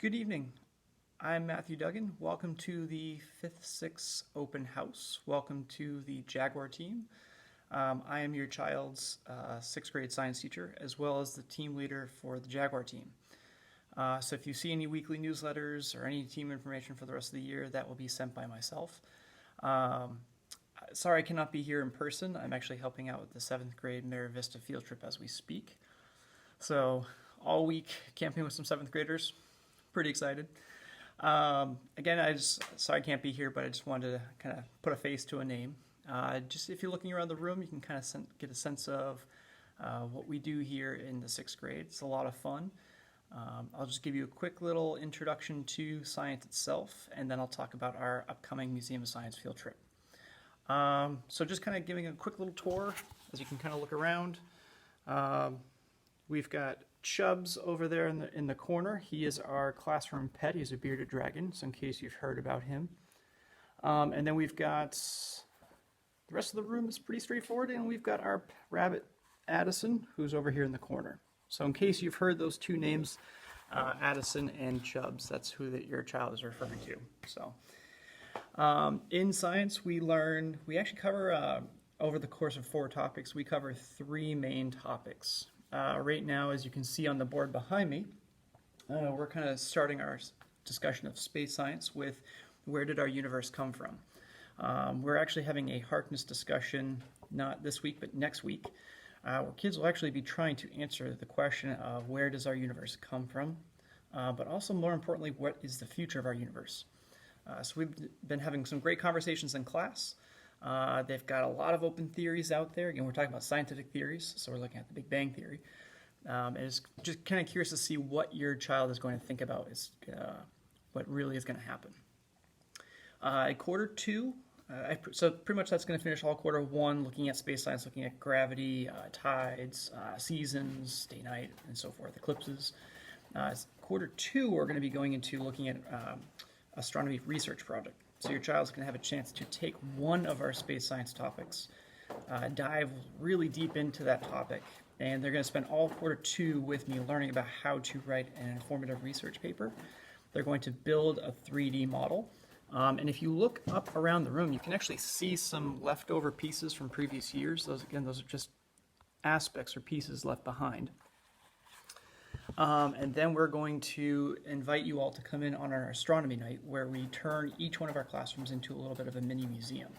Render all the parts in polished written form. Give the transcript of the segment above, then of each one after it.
Good evening. I'm Matthew Duggan. Welcome to the 5th-6th open house. Welcome to the Jaguar team. I am your child's 6th grade science teacher, as well as the team leader for the Jaguar team. So if you see any weekly newsletters or any team information for the rest of the year, that will be sent by myself. Sorry I cannot be here in person. I'm actually helping out with the 7th grade Mara Vista field trip as we speak. So all week camping with some 7th graders. Pretty excited. Again, sorry I can't be here, but I just wanted to kind of put a face to a name. Just if you're looking around the room, you can kind of get a sense of what we do here in the 6th grade. It's a lot of fun. I'll just give you a quick little introduction to science itself, and then I'll talk about our upcoming Museum of Science field trip. So just kind of giving a quick little tour, as you can kind of look around. We've got Chubbs over there in the corner. He is our classroom pet. He's a bearded dragon, so in case you've heard about him. And then we've got, the rest of the room is pretty straightforward, and we've got our rabbit Addison, who's over here in the corner. So in case you've heard those two names, Addison and Chubbs, that's who your child is referring to. So in science, we actually cover, over the course of 4 topics, we cover 3 main topics. Right now, as you can see on the board behind me, we're kind of starting our discussion of space science with where did our universe come from? We're actually having a Harkness discussion, not this week, but next week, where kids will actually be trying to answer the question of where does our universe come from, but also more importantly, what is the future of our universe? So we've been having some great conversations in class. They've got a lot of open theories out there. Again, we're talking about scientific theories, so we're looking at the Big Bang Theory. And it's just kind of curious to see what your child is going to think about is what really is going to happen. At quarter 2, so pretty much that's going to finish all quarter 1, looking at space science, looking at gravity, tides, seasons, day-night, and so forth, eclipses. Quarter 2, we're going to be going into looking at astronomy research project. So your child's going to have a chance to take one of our space science topics, dive really deep into that topic, and they're going to spend all quarter 2 with me learning about how to write an informative research paper. They're going to build a 3D model. And if you look up around the room, you can actually see some leftover pieces from previous years. Those are just aspects or pieces left behind. And then we're going to invite you all to come in on our astronomy night, where we turn each one of our classrooms into a little bit of a mini museum.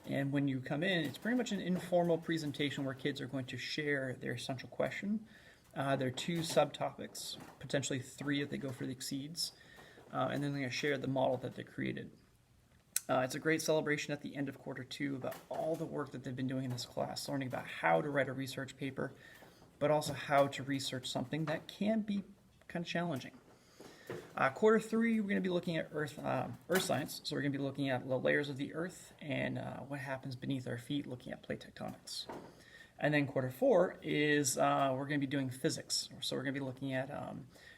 And when you come in, it's pretty much an informal presentation where kids are going to share their central question, their 2 subtopics, potentially 3 if they go for the exceeds, and then they're going to share the model that they created. It's a great celebration at the end of quarter 2 about all the work that they've been doing in this class, learning about how to write a research paper, but also how to research something that can be kind of challenging. Quarter 3, we're going to be looking at Earth science. So we're going to be looking at the layers of the Earth and what happens beneath our feet, looking at plate tectonics. And then quarter 4 is we're going to be doing physics. So we're going to be looking at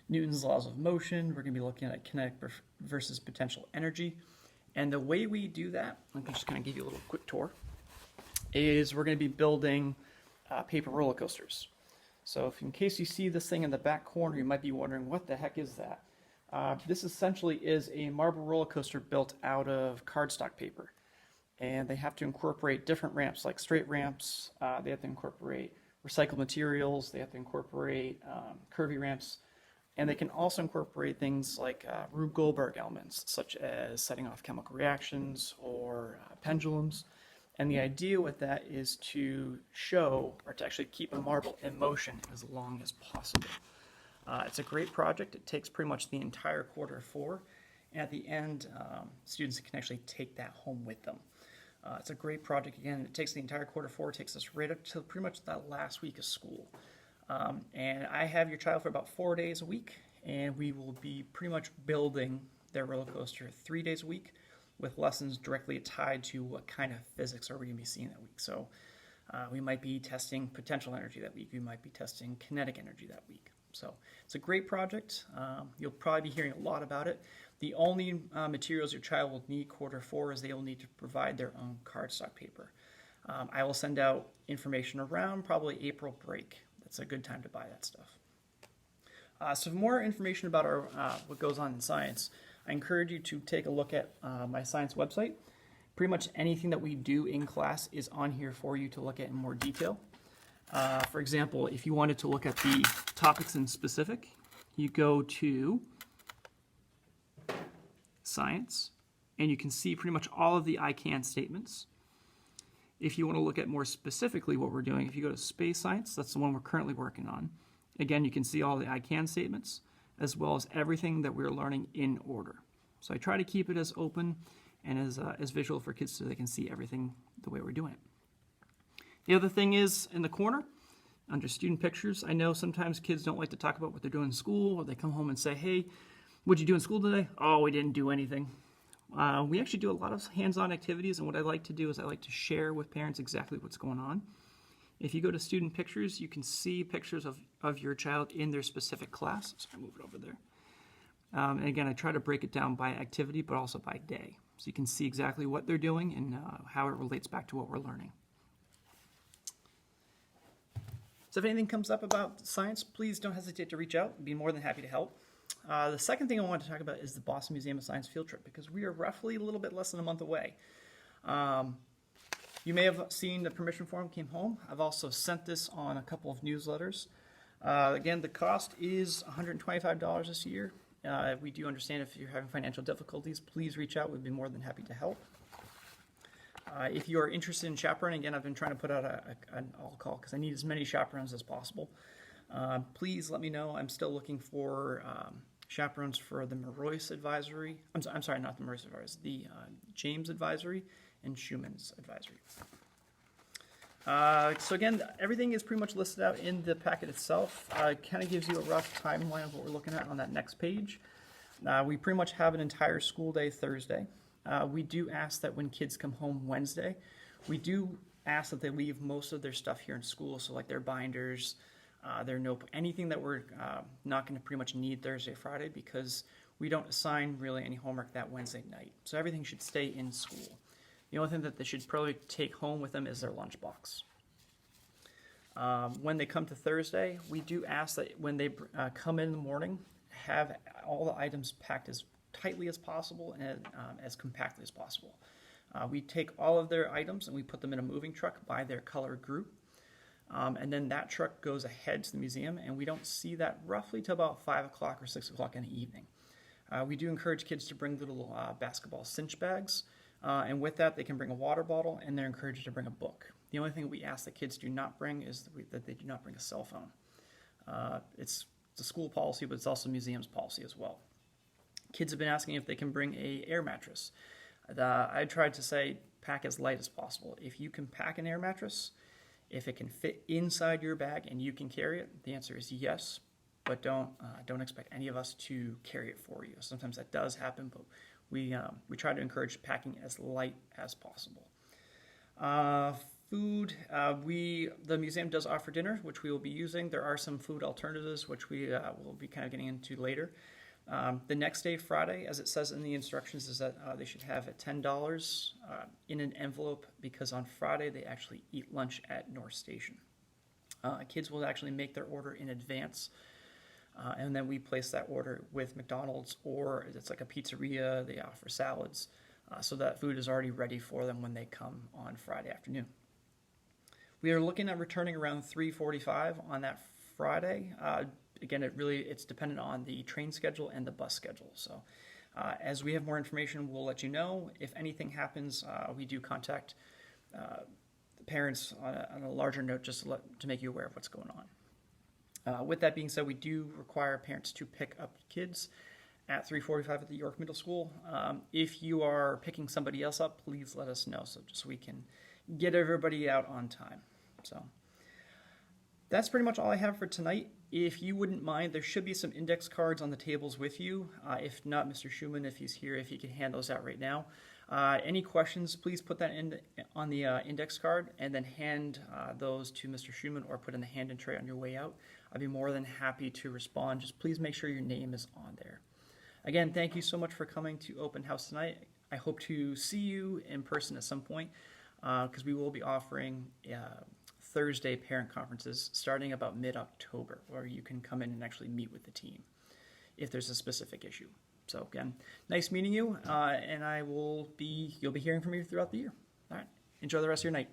Newton's laws of motion. We're going to be looking at kinetic versus potential energy. And the way we do that, let me just kind of give you a little quick tour, is we're going to be building paper roller coasters. So if in case you see this thing in the back corner, you might be wondering, what the heck is that? This essentially is a marble roller coaster built out of cardstock paper. And they have to incorporate different ramps, like straight ramps. They have to incorporate recycled materials. They have to incorporate curvy ramps. And they can also incorporate things like Rube Goldberg elements, such as setting off chemical reactions or pendulums. And the idea with that is to show, or to actually keep a marble in motion as long as possible. It's a great project. It takes pretty much the entire quarter 4. And at the end, students can actually take that home with them. It's a great project. Again, it takes the entire quarter 4. It takes us right up to pretty much that last week of school. And I have your child for about 4 days a week, and we will be pretty much building their roller coaster 3 days a week, with lessons directly tied to what kind of physics are we going to be seeing that week. So we might be testing potential energy that week. We might be testing kinetic energy that week. So it's a great project. You'll probably be hearing a lot about it. The only materials your child will need quarter 4 is they will need to provide their own cardstock paper. I will send out information around probably April break. That's a good time to buy that stuff. So for more information about our what goes on in science, I encourage you to take a look at my science website. Pretty much anything that we do in class is on here for you to look at in more detail. For example, if you wanted to look at the topics in specific, you go to science, and you can see pretty much all of the I can statements. If you want to look at more specifically what we're doing, if you go to space science, that's the one we're currently working on. Again, you can see all the I can statements, as well as everything that we're learning in order. So I try to keep it as open and as visual for kids so they can see everything the way we're doing it. The other thing is in the corner, under student pictures, I know sometimes kids don't like to talk about what they're doing in school, or they come home and say, hey, what'd you do in school today? Oh, we didn't do anything. We actually do a lot of hands-on activities, and what I like to do is I like to share with parents exactly what's going on. If you go to student pictures, you can see pictures of your child in their specific class. So I move it over there. And again, I try to break it down by activity, but also by day. So you can see exactly what they're doing and how it relates back to what we're learning. So if anything comes up about science, please don't hesitate to reach out. I'd be more than happy to help. The second thing I want to talk about is the Boston Museum of Science field trip, because we are roughly a little bit less than a month away. You may have seen the permission form came home. I've also sent this on a couple of newsletters. Again, the cost is $125 this year. We do understand if you're having financial difficulties, please reach out. We'd be more than happy to help. If you are interested in chaperoning, again, I've been trying to put out an all-call because I need as many chaperones as possible. Please let me know. I'm still looking for chaperones for the Marois Advisory. I'm sorry, not the Marois Advisory, the James Advisory and Schumann's Advisory. So again, everything is pretty much listed out in the packet itself. It kind of gives you a rough timeline of what we're looking at on that next page. We pretty much have an entire school day Thursday. We do ask that when kids come home Wednesday, we do ask that they leave most of their stuff here in school, so like their binders, their notebook, anything that we're not going to pretty much need Thursday, Friday, because we don't assign really any homework that Wednesday night. So everything should stay in school. The only thing that they should probably take home with them is their lunchbox. When they come to Thursday, we do ask that when they come in the morning, have all the items packed as tightly as possible and as compactly as possible. We take all of their items and we put them in a moving truck by their color group. And then that truck goes ahead to the museum, and we don't see that roughly till about 5 o'clock or 6 o'clock in the evening. We do encourage kids to bring little basketball cinch bags, and with that they can bring a water bottle, and they're encouraged to bring a book. The only thing we ask that kids do not bring is that they do not bring a cell phone. It's a school policy, but it's also the museum's policy as well. Kids have been asking if they can bring an air mattress. I tried to say pack as light as possible. If you can pack an air mattress, if it can fit inside your bag and you can carry it, the answer is yes, but don't expect any of us to carry it for you. Sometimes that does happen, but we try to encourage packing as light as possible. Food, the museum does offer dinner, which we will be using. There are some food alternatives, which we will be kind of getting into later. The next day, Friday, as it says in the instructions, is that they should have $10 in an envelope, because on Friday they actually eat lunch at North Station. Kids will actually make their order in advance, and then we place that order with McDonald's, or it's like a pizzeria. They offer salads, so that food is already ready for them when they come on Friday afternoon. We are looking at returning around 3:45 on that Friday. Again, it's dependent on the train schedule and the bus schedule. So as we have more information, we'll let you know. If anything happens, we do contact the parents on a larger note, just to make you aware of what's going on. With that being said, we do require parents to pick up kids at 3:45 at the York Middle School. If you are picking somebody else up, please let us know, so just so we can get everybody out on time. So that's pretty much all I have for tonight. If you wouldn't mind, there should be some index cards on the tables with you. If not, Mr. Schumann, if he's here, if he can hand those out right now. Any questions, please put that on the index card, and then hand those to Mr. Schumann, or put in the hand-in tray on your way out. I'd be more than happy to respond. Just please make sure your name is on there. Again, thank you so much for coming to Open House tonight. I hope to see you in person at some point, because we will be offering Thursday parent conferences starting about mid-October, where you can come in and actually meet with the team if there's a specific issue. So again, nice meeting you, and you'll be hearing from me throughout the year. All right, enjoy the rest of your night.